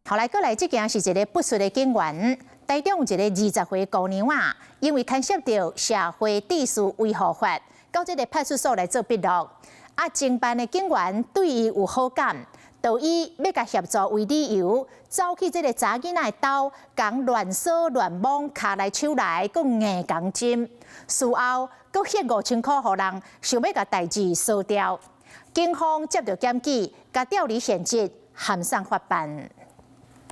后来，过来这件是一个不顺的警员，台中一个20岁姑娘啊，因为牵涉到社会秩序维护法，到这个派出所来做笔录。啊，侦办的警员对伊有好感，就以要甲协助为理由，走去这个查囡仔的兜，共乱扫乱摸，卡来手来，佮硬钢针。事后，佮ฮ็5000块互人，想要甲代志扫掉。警方接到检举，甲调离现职，函送法办。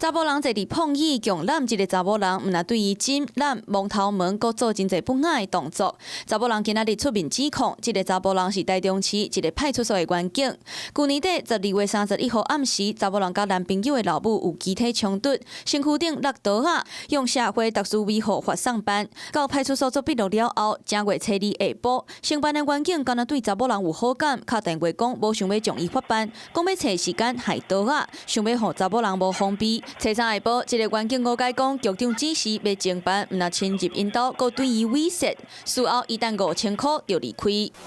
查甫人坐伫碰椅强揽一个查某人，毋但对伊จิ้揽、摸头毛，佮做真侪不雅的动作。查某人今仔日出面指控，这个查甫人是台中市一个派出所的员警。去年底12月31号暗时，查某人甲男朋友的老母有肢体冲突，身躯顶落刀啊，用社会特殊维护法上班。到派出所做笔录了后，正月初二下晡，承办的员警敢若对查某人有好感，敲电话讲无想要将伊法办，讲要找时间下刀啊，想要互查某人无方便。初三下晡，一个员警误解讲局长指示要侦办，毋但侵入因兜，佮对伊威胁。事后一旦5000块就离开。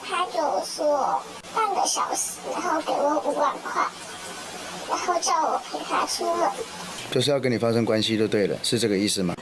他就说半个小时，然后给我5万块，然后叫我陪他出门。就是要跟你发生关系就对了，是这个意思吗？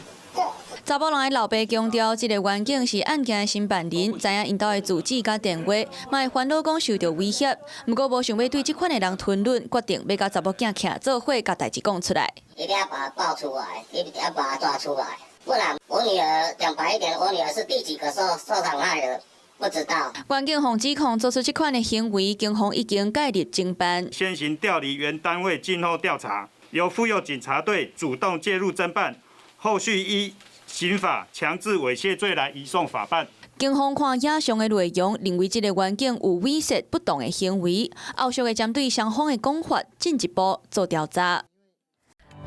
查某人的老爸强调，这个员警是案件的新办人，知影因兜的住址甲电话，嘛会烦恼讲受到威胁。不过无想要对这款的人吞论，决定要甲查某囝徛做伙，甲代志讲出来。一定要把他爆出来，一定要把他抓出来，不然我女儿讲白一点，我女儿是第几个受伤害的？不知道。员警方指控做出这款的行为，警方已经介入侦办，先行调离原单位静候调查，由妇幼警察队主动介入侦办，后续依刑法强制猥亵罪来移送法办。警方看影像的内容，认为这个员警有威胁不当的行为，后续会针对双方的讲法进一步做调查。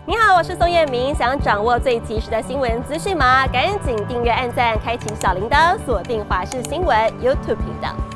你好，我是宋彦明。想掌握最及时的新闻资讯吗？赶紧订阅、按赞、开启小铃铛，锁定华视新闻 YouTube 频道。